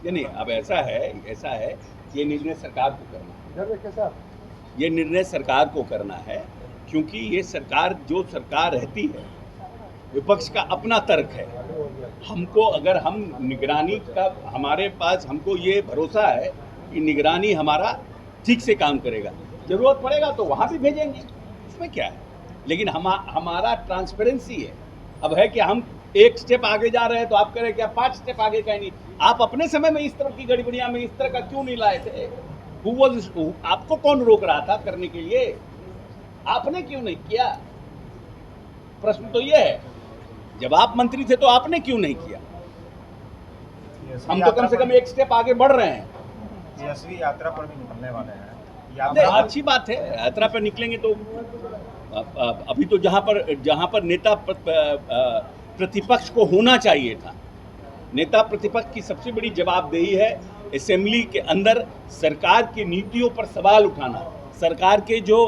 नहीं, अब ऐसा है ये निर्णय सरकार को करना है। ये निर्णय सरकार को करना है, क्योंकि ये सरकार जो सरकार रहती है, विपक्ष का अपना तर्क है। हमको अगर हम निगरानी का हमारे पास हमको ये भरोसा है कि निगरानी हमारा ठीक से काम करेगा। जरूरत पड़ेगा तो वहाँ भी भेजेंगे, उसमें क्या है। लेकिन हमारा ट्रांसपेरेंसी है। अब है कि हम एक स्टेप आगे जा रहे हैं तो आप कह रहे हैं कि आप 5 स्टेप आगे कहीं नहीं। आप अपने समय में इस तरह की गड़बड़ियां में इस तरह का क्यों नहीं लाए थे? आपको कौन रोक रहा था करने के लिए? आपने क्यों नहीं किया? प्रश्न तो ये है, जब आप मंत्री थे तो आपने क्यों नहीं किया? हम तो कम से कम एक स्टेप आगे बढ़ रहे हैं। तेजस्वी यात्रा पर भी निकलने वाले हैं। अच्छी बात है, यात्रा पर निकलेंगे तो अभी तो जहां पर नेता प्रतिपक्ष को होना चाहिए था, नेता प्रतिपक्ष की सबसे बड़ी जवाबदेही है असेंबली के अंदर सरकार की नीतियों पर सवाल उठाना, सरकार के जो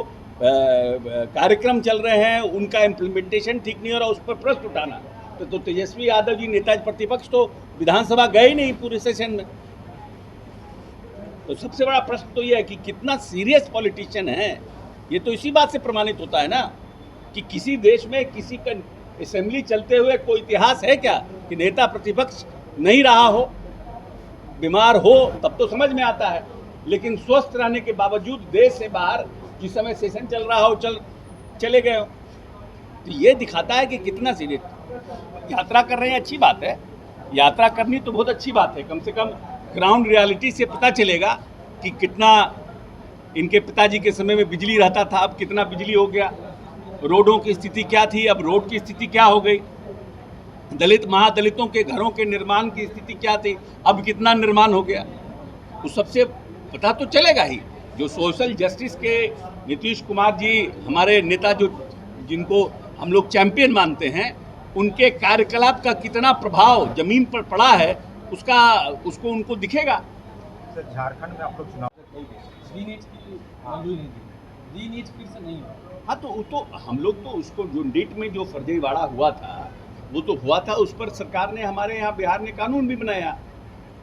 कार्यक्रम चल रहे हैं उनका इम्प्लीमेंटेशन ठीक नहीं हो रहा उस पर प्रश्न उठाना। तो तेजस्वी यादव जी नेता प्रतिपक्ष तो विधानसभा गए ही नहीं पूरे सेशन में। तो सबसे बड़ा प्रश्न तो यह है कि कितना सीरियस पॉलिटिशियन है। ये तो इसी बात से प्रमाणित होता है ना कि किसी देश में किसी का असेंबली चलते हुए कोई इतिहास है क्या कि नेता प्रतिपक्ष नहीं रहा हो, बीमार हो तब तो समझ में आता है, लेकिन स्वस्थ रहने के बावजूद देश से बाहर जिस समय सेशन चल रहा हो चले गए हो। तो ये दिखाता है कि कितना सीरियस। यात्रा कर रहे हैं, अच्छी बात है, यात्रा करनी तो बहुत अच्छी बात है। कम से कम ग्राउंड रियलिटी से पता चलेगा कि कितना इनके पिताजी के समय में बिजली रहता था, अब कितना बिजली हो गया, रोडों की स्थिति क्या थी, अब रोड की स्थिति क्या हो गई, दलित महादलितों के घरों के निर्माण की स्थिति क्या थी, अब कितना निर्माण हो गया। तो सबसे पता तो चलेगा ही। जो सोशल जस्टिस के नीतीश कुमार जी हमारे नेता, जो जिनको हम लोग चैंपियन मानते हैं, उनके कार्यकलाप का कितना प्रभाव जमीन पर पड़ा है उसको उनको दिखेगा। झारखंड में आप लोग चुनाव हाँ, तो हम लोग तो उसको जो नीट में जो फर्जीवाड़ा हुआ था वो तो हुआ था, उस पर सरकार ने हमारे यहाँ बिहार ने कानून भी बनाया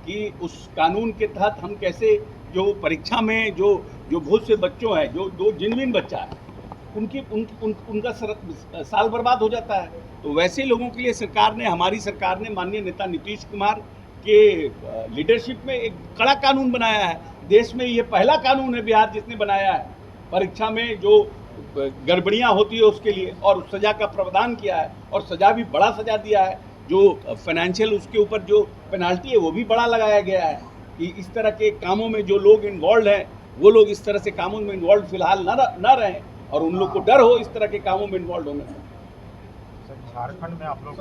कि उस कानून के तहत हम कैसे जो परीक्षा में जो बहुत से बच्चों हैं, जो दो जिनविन बच्चा है उनका साल बर्बाद हो जाता है। तो वैसे लोगों के लिए हमारी सरकार ने माननीय नेता नीतीश कुमार के लीडरशिप में एक कड़ा कानून बनाया है। देश में ये पहला कानून है बिहार जिसने बनाया है परीक्षा में जो गड़बड़ियां होती है उसके लिए, और सजा का प्रावधान किया है, और सजा भी बड़ा सजा दिया है। जो फाइनेंशियल उसके ऊपर जो पेनाल्टी है वो भी बड़ा लगाया गया है कि इस तरह के कामों में जो लोग इन्वॉल्व हैं वो लोग इस तरह से कामों में इन्वॉल्व फिलहाल न रहें, और उन लोग को डर हो इस तरह के कामों में इन्वॉल्व होने से। झारखंड में आप लोग